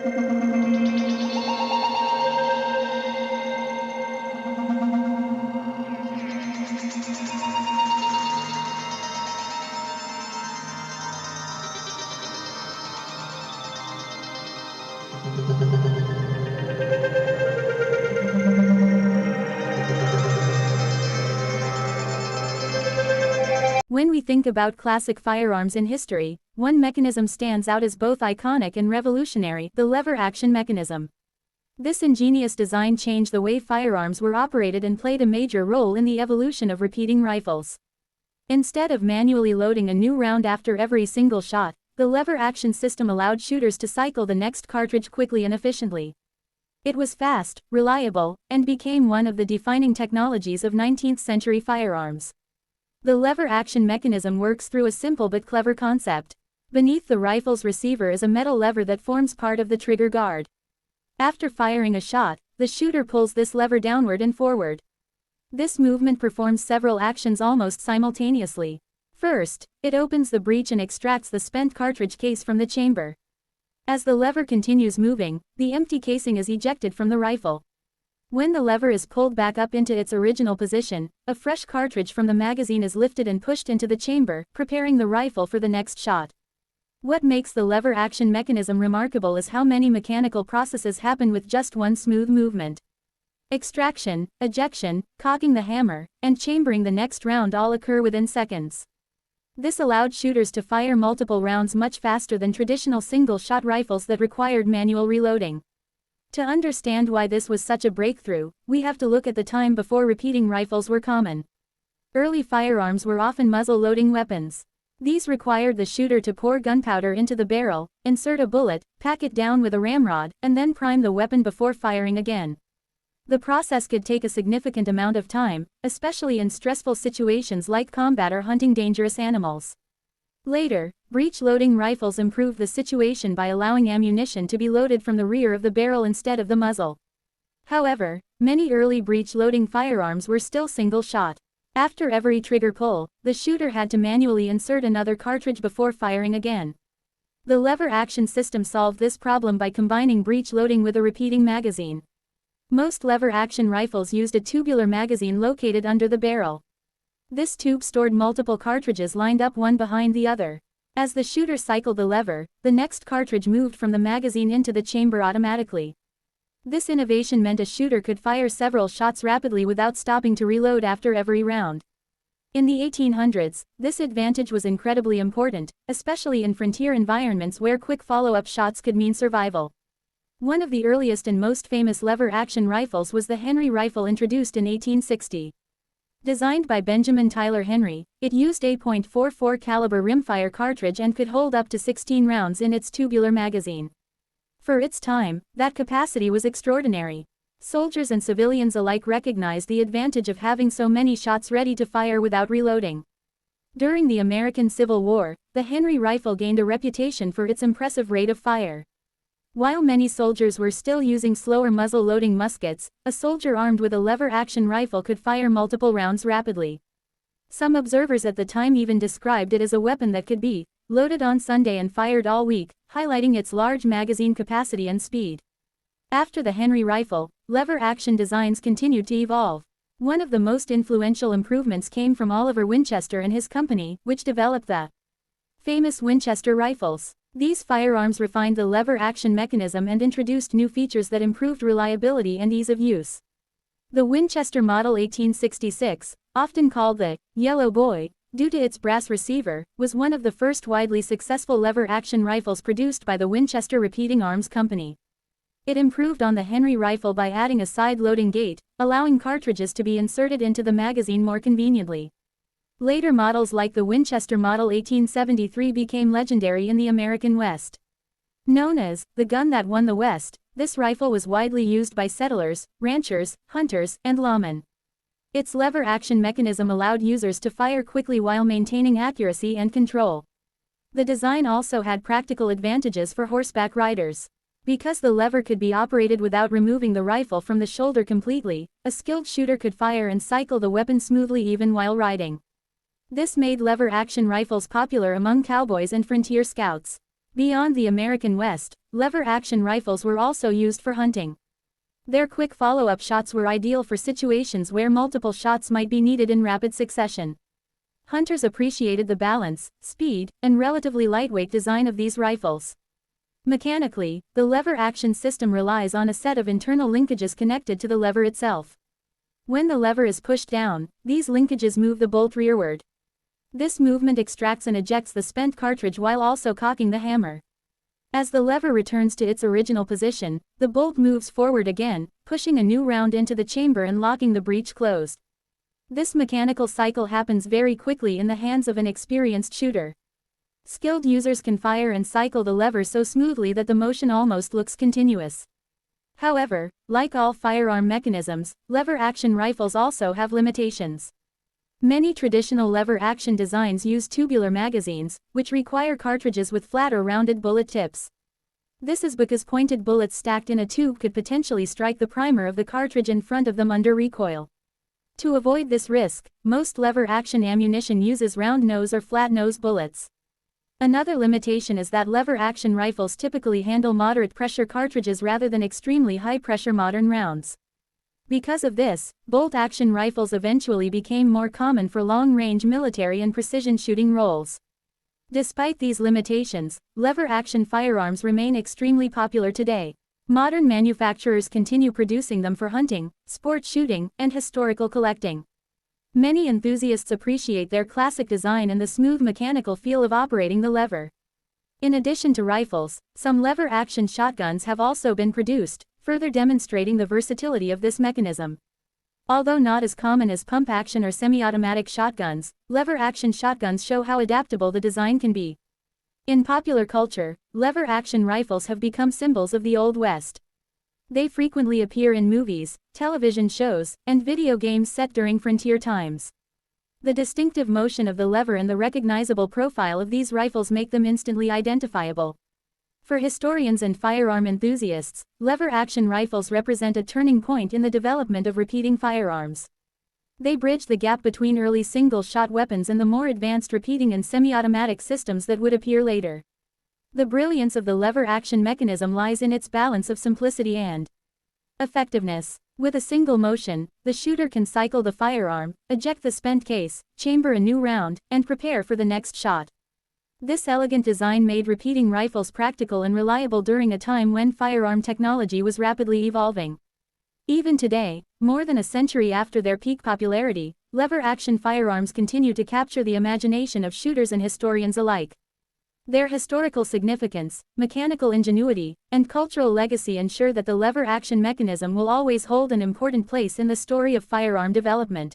When we think about classic firearms in history, one mechanism stands out as both iconic and revolutionary: the lever action mechanism. This ingenious design changed the way firearms were operated and played a major role in the evolution of repeating rifles. Instead of manually loading a new round after every single shot, the lever action system allowed shooters to cycle the next cartridge quickly and efficiently. It was fast, reliable, and became one of the defining technologies of 19th-century firearms. The lever action mechanism works through a simple but clever concept. Beneath the rifle's receiver is a metal lever that forms part of the trigger guard. After firing a shot, the shooter pulls this lever downward and forward. This movement performs several actions almost simultaneously. First, it opens the breech and extracts the spent cartridge case from the chamber. As the lever continues moving, the empty casing is ejected from the rifle. When the lever is pulled back up into its original position, a fresh cartridge from the magazine is lifted and pushed into the chamber, preparing the rifle for the next shot. What makes the lever action mechanism remarkable is how many mechanical processes happen with just one smooth movement. Extraction, ejection, cocking the hammer, and chambering the next round all occur within seconds. This allowed shooters to fire multiple rounds much faster than traditional single-shot rifles that required manual reloading. To understand why this was such a breakthrough, we have to look at the time before repeating rifles were common. Early firearms were often muzzle-loading weapons. These required the shooter to pour gunpowder into the barrel, insert a bullet, pack it down with a ramrod, and then prime the weapon before firing again. The process could take a significant amount of time, especially in stressful situations like combat or hunting dangerous animals. Later, breech-loading rifles improved the situation by allowing ammunition to be loaded from the rear of the barrel instead of the muzzle. However, many early breech-loading firearms were still single-shot. After every trigger pull, the shooter had to manually insert another cartridge before firing again. The lever action system solved this problem by combining breech-loading with a repeating magazine. Most lever action rifles used a tubular magazine located under the barrel. This tube stored multiple cartridges lined up one behind the other. As the shooter cycled the lever, the next cartridge moved from the magazine into the chamber automatically. This innovation meant a shooter could fire several shots rapidly without stopping to reload after every round. In the 1800s, this advantage was incredibly important, especially in frontier environments where quick follow-up shots could mean survival. One of the earliest and most famous lever-action rifles was the Henry rifle, introduced in 1860. Designed by Benjamin Tyler Henry, it used a .44 caliber rimfire cartridge and could hold up to 16 rounds in its tubular magazine. For its time, that capacity was extraordinary. Soldiers and civilians alike recognized the advantage of having so many shots ready to fire without reloading. During the American Civil War, the Henry rifle gained a reputation for its impressive rate of fire. While many soldiers were still using slower muzzle-loading muskets, a soldier armed with a lever-action rifle could fire multiple rounds rapidly. Some observers at the time even described it as a weapon that could be loaded on Sunday and fired all week, highlighting its large magazine capacity and speed. After the Henry rifle, lever-action designs continued to evolve. One of the most influential improvements came from Oliver Winchester and his company, which developed the famous Winchester rifles. These firearms refined the lever-action mechanism and introduced new features that improved reliability and ease of use. The Winchester Model 1866, often called the Yellow Boy, due to its brass receiver, was one of the first widely successful lever-action rifles produced by the Winchester Repeating Arms Company. It improved on the Henry rifle by adding a side-loading gate, allowing cartridges to be inserted into the magazine more conveniently. Later models like the Winchester Model 1873 became legendary in the American West. Known as the gun that won the West, this rifle was widely used by settlers, ranchers, hunters, and lawmen. Its lever-action mechanism allowed users to fire quickly while maintaining accuracy and control. The design also had practical advantages for horseback riders. Because the lever could be operated without removing the rifle from the shoulder completely, a skilled shooter could fire and cycle the weapon smoothly even while riding. This made lever-action rifles popular among cowboys and frontier scouts. Beyond the American West, lever-action rifles were also used for hunting. Their quick follow-up shots were ideal for situations where multiple shots might be needed in rapid succession. Hunters appreciated the balance, speed, and relatively lightweight design of these rifles. Mechanically, the lever-action system relies on a set of internal linkages connected to the lever itself. When the lever is pushed down, these linkages move the bolt rearward. This movement extracts and ejects the spent cartridge while also cocking the hammer. As the lever returns to its original position, the bolt moves forward again, pushing a new round into the chamber and locking the breech closed. This mechanical cycle happens very quickly in the hands of an experienced shooter. Skilled users can fire and cycle the lever so smoothly that the motion almost looks continuous. However, like all firearm mechanisms, lever-action rifles also have limitations. Many traditional lever-action designs use tubular magazines, which require cartridges with flat or rounded bullet tips. This is because pointed bullets stacked in a tube could potentially strike the primer of the cartridge in front of them under recoil. To avoid this risk, most lever-action ammunition uses round nose or flat nose bullets. Another limitation is that lever-action rifles typically handle moderate pressure cartridges rather than extremely high-pressure modern rounds. Because of this, bolt-action rifles eventually became more common for long-range military and precision shooting roles. Despite these limitations, lever-action firearms remain extremely popular today. Modern manufacturers continue producing them for hunting, sport shooting, and historical collecting. Many enthusiasts appreciate their classic design and the smooth mechanical feel of operating the lever. In addition to rifles, some lever-action shotguns have also been produced, further demonstrating the versatility of this mechanism. Although not as common as pump-action or semi-automatic shotguns, lever-action shotguns show how adaptable the design can be. In popular culture, lever-action rifles have become symbols of the Old West. They frequently appear in movies, television shows, and video games set during frontier times. The distinctive motion of the lever and the recognizable profile of these rifles make them instantly identifiable. For historians and firearm enthusiasts, lever-action rifles represent a turning point in the development of repeating firearms. They bridge the gap between early single-shot weapons and the more advanced repeating and semi-automatic systems that would appear later. The brilliance of the lever-action mechanism lies in its balance of simplicity and effectiveness. With a single motion, the shooter can cycle the firearm, eject the spent case, chamber a new round, and prepare for the next shot. This elegant design made repeating rifles practical and reliable during a time when firearm technology was rapidly evolving. Even today, more than a century after their peak popularity, lever-action firearms continue to capture the imagination of shooters and historians alike. Their historical significance, mechanical ingenuity, and cultural legacy ensure that the lever-action mechanism will always hold an important place in the story of firearm development.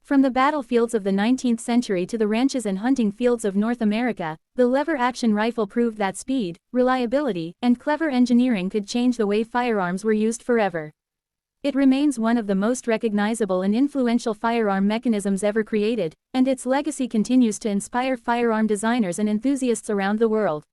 From the battlefields of the 19th century to the ranches and hunting fields of North America, the lever-action rifle proved that speed, reliability, and clever engineering could change the way firearms were used forever. It remains one of the most recognizable and influential firearm mechanisms ever created, and its legacy continues to inspire firearm designers and enthusiasts around the world.